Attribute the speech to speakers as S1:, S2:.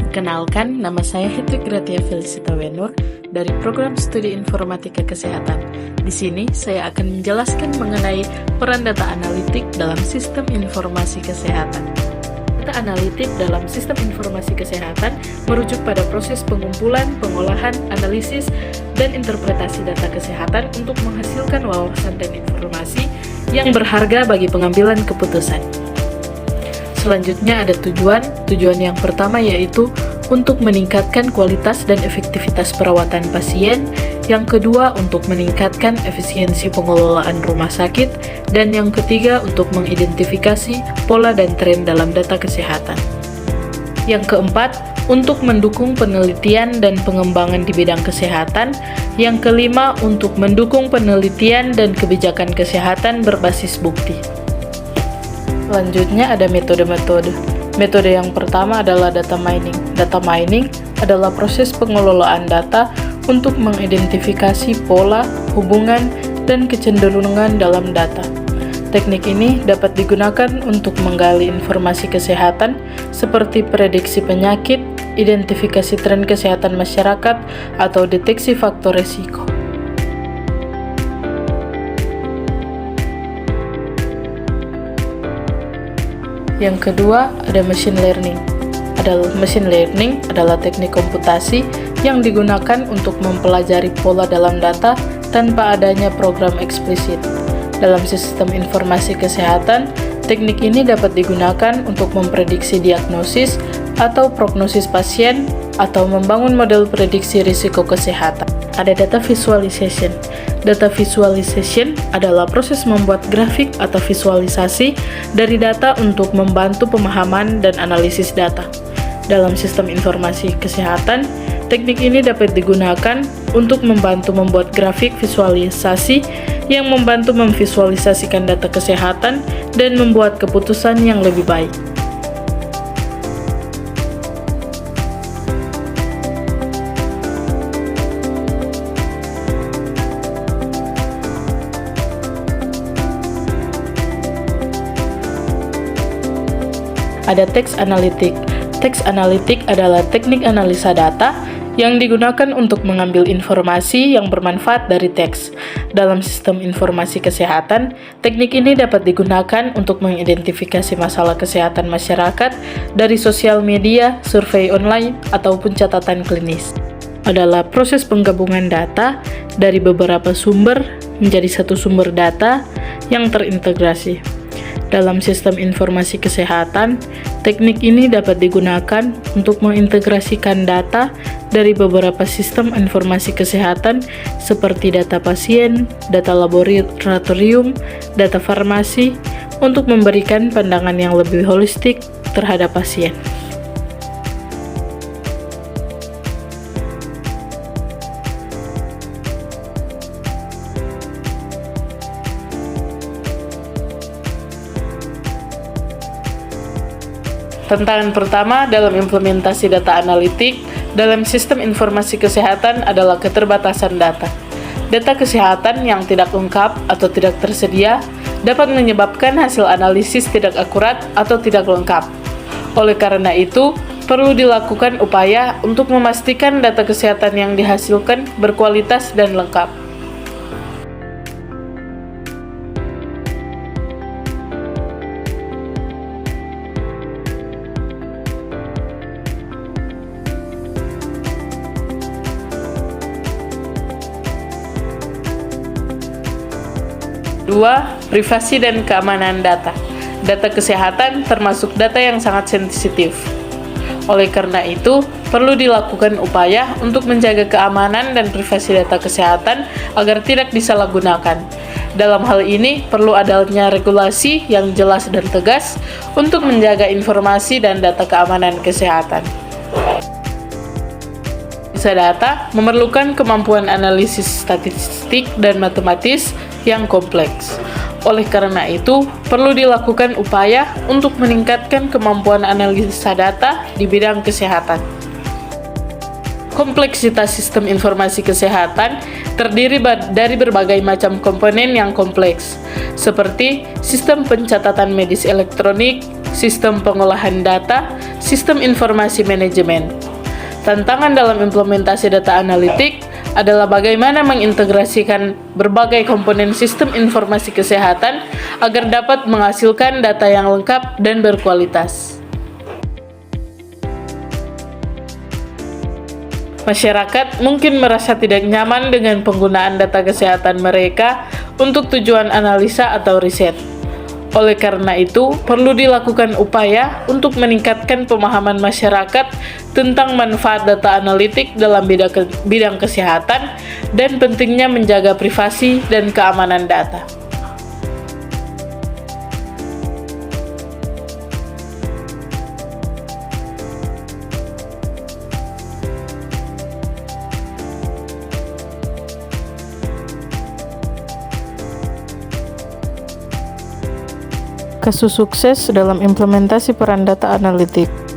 S1: Perkenalkan, nama saya Hetwig Gratia Felicita Wenur dari Program Studi Informatika Kesehatan. Di sini saya akan menjelaskan mengenai peran data analitik dalam sistem informasi kesehatan. Data analitik dalam sistem informasi kesehatan merujuk pada proses pengumpulan, pengolahan, analisis, dan interpretasi data kesehatan untuk menghasilkan wawasan dan informasi yang berharga bagi pengambilan keputusan. Selanjutnya ada tujuan yang pertama yaitu untuk meningkatkan kualitas dan efektivitas perawatan pasien, yang kedua untuk meningkatkan efisiensi pengelolaan rumah sakit, dan yang ketiga untuk mengidentifikasi pola dan tren dalam data kesehatan. Yang keempat, untuk mendukung penelitian dan pengembangan di bidang kesehatan. Yang kelima, untuk mendukung penelitian dan kebijakan kesehatan berbasis bukti. Selanjutnya ada metode-metode. Metode yang pertama adalah data mining. Data mining adalah proses pengelolaan data untuk mengidentifikasi pola, hubungan, dan kecenderungan dalam data. Teknik ini dapat digunakan untuk menggali informasi kesehatan seperti prediksi penyakit, identifikasi tren kesehatan masyarakat, atau deteksi faktor resiko. Yang kedua, ada machine learning. Machine learning adalah teknik komputasi yang digunakan untuk mempelajari pola dalam data tanpa adanya program eksplisit. Dalam sistem informasi kesehatan, teknik ini dapat digunakan untuk memprediksi diagnosis atau prognosis pasien atau membangun model prediksi risiko kesehatan. Ada data visualization. Data visualization adalah proses membuat grafik atau visualisasi dari data untuk membantu pemahaman dan analisis data. Dalam sistem informasi kesehatan, teknik ini dapat digunakan untuk membantu membuat grafik visualisasi yang membantu memvisualisasikan data kesehatan dan membuat keputusan yang lebih baik. Ada teks analitik. Teks analitik adalah teknik analisa data yang digunakan untuk mengambil informasi yang bermanfaat dari teks. Dalam sistem informasi kesehatan, teknik ini dapat digunakan untuk mengidentifikasi masalah kesehatan masyarakat dari sosial media, survei online, ataupun catatan klinis. Adalah proses penggabungan data dari beberapa sumber menjadi satu sumber data yang terintegrasi. Dalam sistem informasi kesehatan, teknik ini dapat digunakan untuk mengintegrasikan data dari beberapa sistem informasi kesehatan seperti data pasien, data laboratorium, data farmasi, untuk memberikan pandangan yang lebih holistik terhadap pasien. Tantangan pertama dalam implementasi data analitik dalam sistem informasi kesehatan adalah keterbatasan data. Data kesehatan yang tidak lengkap atau tidak tersedia dapat menyebabkan hasil analisis tidak akurat atau tidak lengkap. Oleh karena itu, perlu dilakukan upaya untuk memastikan data kesehatan yang dihasilkan berkualitas dan lengkap. Dua, privasi dan keamanan data. Data kesehatan termasuk data yang sangat sensitif. Oleh karena itu, perlu dilakukan upaya untuk menjaga keamanan dan privasi data kesehatan agar tidak disalahgunakan. Dalam hal ini, perlu adanya regulasi yang jelas dan tegas untuk menjaga informasi dan data keamanan kesehatan. Analisa data memerlukan kemampuan analisis statistik dan matematis yang kompleks. Oleh karena itu, perlu dilakukan upaya untuk meningkatkan kemampuan analisa data di bidang kesehatan. Kompleksitas sistem informasi kesehatan terdiri dari berbagai macam komponen yang kompleks, seperti sistem pencatatan medis elektronik, sistem pengolahan data, sistem informasi manajemen. Tantangan dalam implementasi data analitik adalah bagaimana mengintegrasikan berbagai komponen sistem informasi kesehatan agar dapat menghasilkan data yang lengkap dan berkualitas. Masyarakat mungkin merasa tidak nyaman dengan penggunaan data kesehatan mereka untuk tujuan analisa atau riset. Oleh karena itu, perlu dilakukan upaya untuk meningkatkan pemahaman masyarakat tentang manfaat data analitik dalam bidang kesehatan dan pentingnya menjaga privasi dan keamanan data. Kasus sukses dalam implementasi peran data analitik.